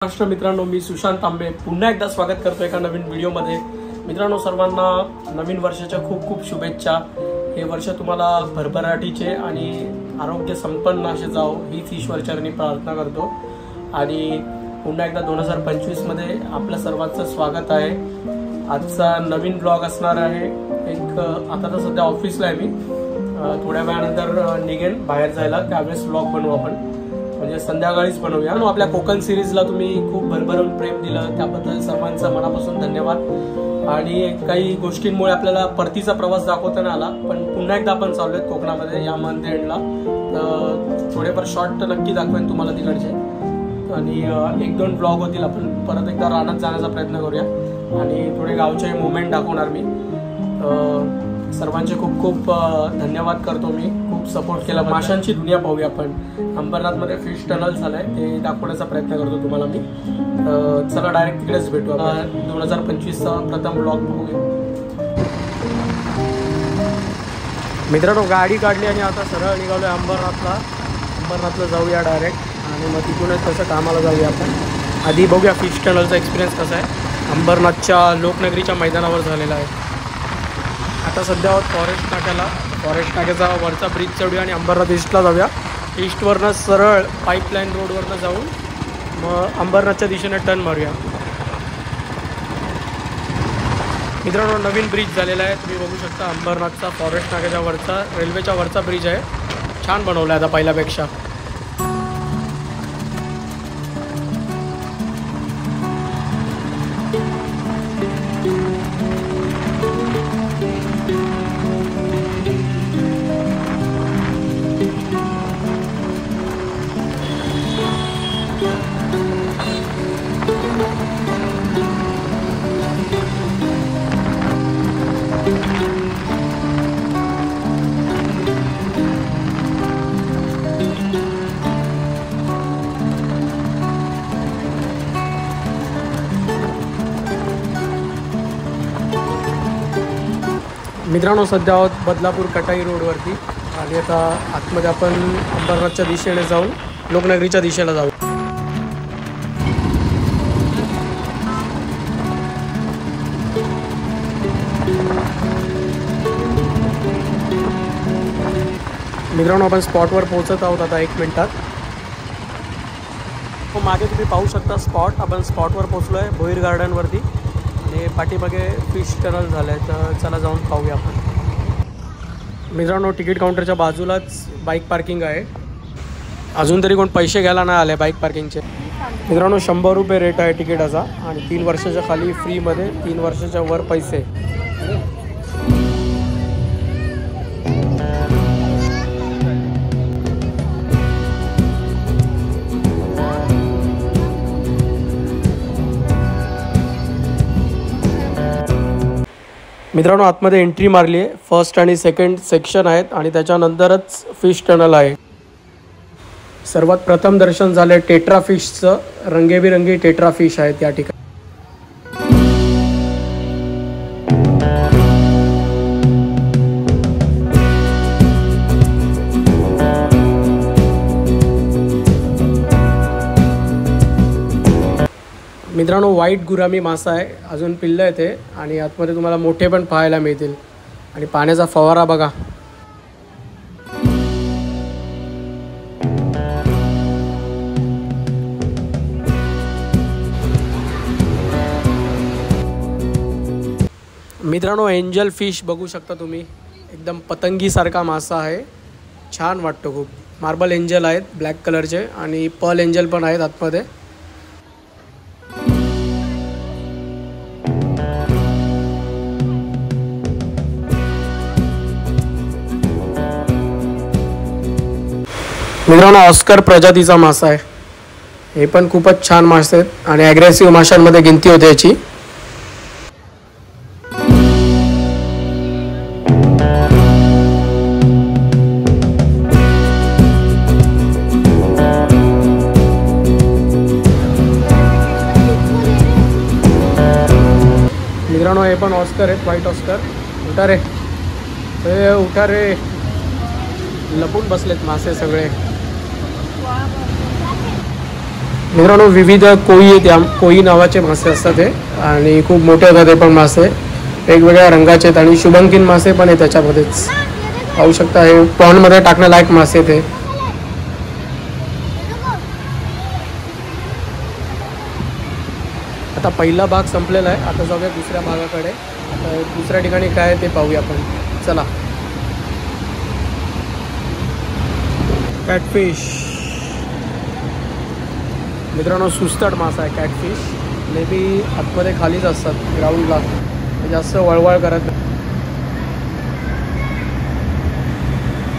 महाराष्ट्र मित्रांनो, मी सुशांत तांबे पुन्हा एकदा स्वागत करतो एका नवीन व्हिडिओमध्ये। मित्रांनो, सर्वांना नवीन वर्षाच्या खूप खूप शुभेच्छा। हे वर्ष तुम्हाला भरभराटीचे आणि आरोग्य संपन्न असे जाओ हीच ईश्वरचरणी प्रार्थना करतो। आणि पुन्हा एकदा 2025 मध्ये आपल्या सर्वांचं स्वागत आहे। आजचा नवीन ब्लॉग असणार आहे आता तर सध्या ऑफिसला आहे मी, थोड्या वेळानंतर निघेन बाहेर जायला, त्यावेळेस ब्लॉग बनवू आपण, म्हणजे संध्याकाळीच बनवूया। आपल्या कोकण सिरीजला तुम्ही खूप भरभरून प्रेम दिलं, त्याबद्दल सर्वांचा मनापासून धन्यवाद। आणि काही गोष्टींमुळे आपल्याला परतीचा प्रवास दाखवता नाही आला, पण पुन्हा एकदा आपण चाललोय कोकणामध्ये या मंथ एंडला, थोडेफार शॉर्ट नक्की दाखवेन तुम्हाला तिकडचे, आणि एक दोन ब्लॉग होतील। आपण परत एकदा रानात जाण्याचा प्रयत्न करूया आणि थोडे गावचे मुवमेंट दाखवणार मी। सर्वांचे खूप खूप धन्यवाद करतो, मी खूप सपोर्ट केला। माशांची दुनिया पाहूया आपण, अंबरनाथमध्ये फिश टनल झालंय, ते दाखवण्याचा प्रयत्न करतो तुम्हाला मी। चला डायरेक्ट तिकडेच भेटू आपण। 2025चा प्रथम ब्लॉग बघूया। मित्रांनो, गाडी काढली आणि आता सरळ निघालोय अंबरनाथला जाऊया डायरेक्ट, आणि मग तिथूनच तसं कामाला जाऊया आपण। आधी बघूया फिश टनलचा एक्सपिरियन्स कसा आहे। अंबरनाथच्या लोकनगरीच्या मैदानावर झालेला आहे। आता सध्या फॉरेस्ट नाक्याचा वरचा ब्रिज चढूया आणि अंबरनाथ ईस्टला जाऊया। ईस्टवरनं सरळ पाईपलाईन रोडवरनं जाऊन मग अंबरनाथच्या दिशेने टर्न मारूया। मित्रांनो, नवीन ब्रिज झालेला आहे, तुम्ही बघू शकता। अंबरनाथचा फॉरेस्ट नाक्याच्या वरचा रेल्वेच्या वरचा ब्रिज आहे, छान बनवला आहे आता पहिल्यापेक्षा। मित्रांनो, सध्या आहोत बदलापूर कटाई रोडवरती, आणि आता आतमध्ये आपण अंबरनाथच्या दिशेने जाऊन लोकनगरीच्या दिशेला जाऊ। मित्रांनो, आपण स्पॉटवर पोहोचत आहोत आता 1 मिनिटात। मागे तुम्ही पाहू शकता स्पॉट, आपण स्पॉटवर पोहोचलो आहे भोईर गार्डनवरती, आणि पाठीमागे फिश टनल झालं आहे, तर चला जाऊन पाहूया आपण। मित्रांनो, तिकीट काउंटरच्या बाजूलाच बाईक पार्किंग आहे, अजून तरी कोण पैसे घ्यायला नाही आले बाईक पार्किंगचे। मित्रांनो, 100 रुपये रेट आहे तिकीटाचा, आणि 3 वर्षाच्या खाली फ्रीमध्ये, 3 वर्षाच्या वर पैसे। मित्रांनो, आतमध्ये एंट्री मारली आहे, फर्स्ट आणि सेकंड सेक्शन आहेत, आणि त्याच्यानंतरच फिश टनल आहे। सर्वात प्रथम दर्शन झाले टेट्रा फिशचं, रंगेबिरंगी टेट्रा फिश आहेत या ठिकाणी। मित्रांनो, व्हाईट गुरामी मासा आहे, अजून पिल्लं येते, आणि आतमध्ये तुम्हाला मोठे पण पाहायला मिळतील। आणि पाण्याचा फवारा बघा। मित्रांनो, एंजल फिश बघू शकता तुम्ही, एकदम पतंगीसारखा मासा आहे, छान वाटतो खूप। मार्बल एंजल आहेत ब्लॅक कलरचे, आणि पर्ल एंजल पण आहेत आतमध्ये। मित्रांनो, ऑस्कर प्रजातीचा मासा आहे, हे पण खूपच छान मासे आहेत, आणि ॲग्रेसिव्ह माशांमध्ये गिनती होते याची। मित्रांनो, हे पण ऑस्कर आहेत, व्हाईट ऑस्कर। उठा रे, उठा रे, लपून बसलेत मासे सगळे। मित्रांनो विविध कोळी आहेत, कोळी नावाचे मासे असतात ते आणि खूप मोठे होतात ते पण मासे, वेगवेगळ्या रंगाचे आहेत आणि शुभंकीन मासे पण आहे त्याच्यामध्येच. पाहू शकता हे पॉन्डमध्ये टाकण्यालायक मासे ते. आता पहिला भाग संपलेला आहे, आता जाऊया दुसऱ्या भागाकडे. आता दुसऱ्या ठिकाणी काय ते पाहूया आपण. चला. कॅटफिश मित्रांनो, सुस्तट मासा आहे कॅटफिश. मे बी आतमध्ये खालीच असतात ग्राउंडला, जास्त वळवळ करत नाही.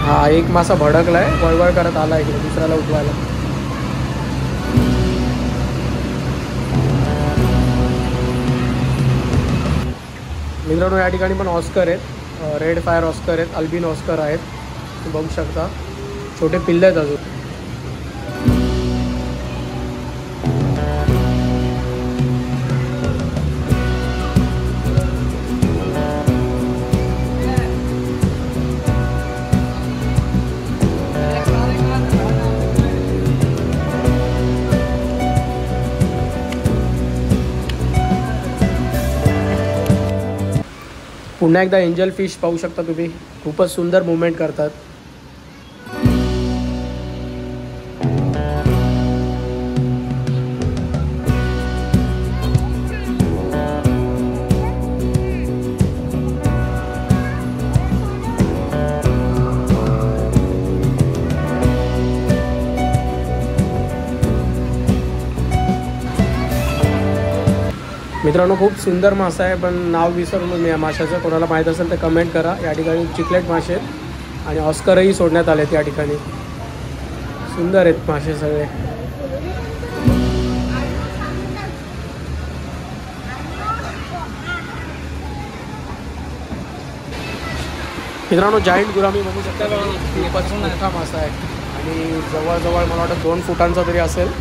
हा एक मासा भडकला आहे, वळवळ करत आला इकडे दुसऱ्याला उठवायला. मित्रांनो या ठिकाणी पण ऑस्कर आहेत, रेड फायर ऑस्कर आहेत, अल्बिन ऑस्कर आहेत, बघू शकता. छोटे पिल्ले आहेत अजून. पुन्हा एकदा एंजल फिश पाहू शकता तुम्ही, खूपच सुंदर मुवमेंट करतात. मित्रांनो खूप सुंदर मासा आहे, पण नाव विसरलो मी या माशाचं. कोणाला माहीत असेल तर कमेंट करा. या ठिकाणी चिकलेट मासे आहेत आणि ऑस्करही सोडण्यात आले त्या ठिकाणी. सुंदर आहेत मासे सगळे. मित्रांनो जायंट गुरामी बघू शकता, खूपच मोठा मासा आहे आणि जवळजवळ मला वाटतं 2 फुटांचा तरी असेल.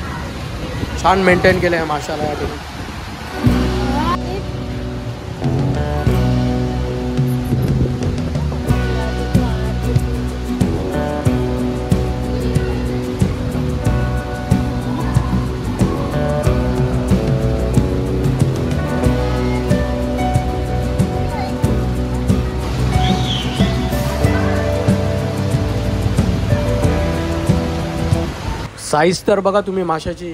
छान मेंटेन केलं आहे माशाला या ठिकाणी. साईज तर बघा तुम्ही माशाची,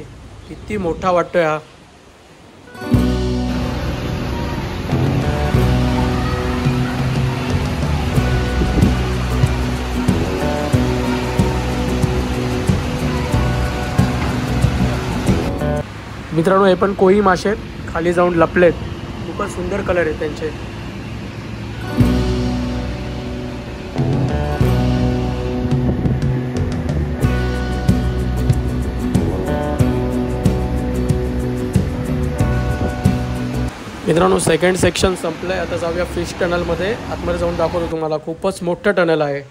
किती मोठा वाटतोय हा. मित्रांनो हे पण कोळी मासे आहेत, खाली जाऊन लपलेत. खूपच सुंदर कलर आहेत त्यांचे. मित्रांनो सेकंड सेक्शन संपलं आहे, आता जाऊया फिश टनलमध्ये. आतमध्ये जाऊन दाखवतो तुम्हाला, खूपच मोठं टनल आहे.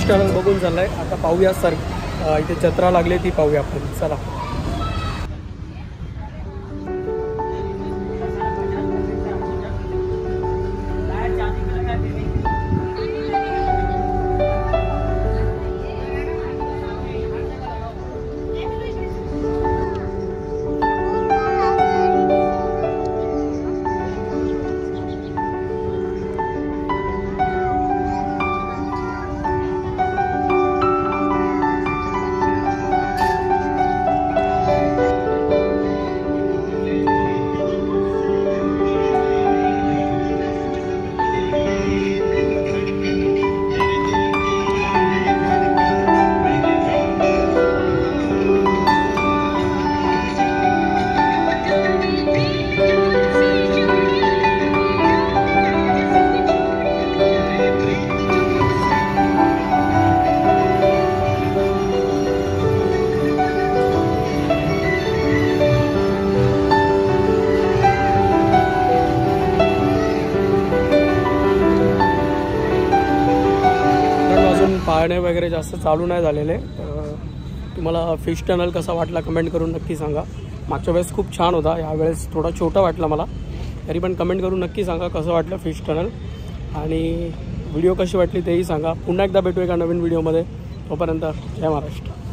फिश टनल बघून चाललाय. आता पाहूया सर इथे जत्रा लागली ती पाहूया आपण. चला. पाहणे वगैरे जास्त चालू नाही झालेले. तुम्हाला फिश टनल कसा वाटला कमेंट करून नक्की सांगा. मागच्या वेळेस खूप छान होता, यावेळेस थोडा छोटा वाटला मला. तरी पण कमेंट करून नक्की सांगा कसं वाटलं फिश टनल, आणि व्हिडिओ कशी वाटली तेही सांगा. पुन्हा एकदा भेटू एका नवीन व्हिडिओमध्ये. तोपर्यंत जय महाराष्ट्र.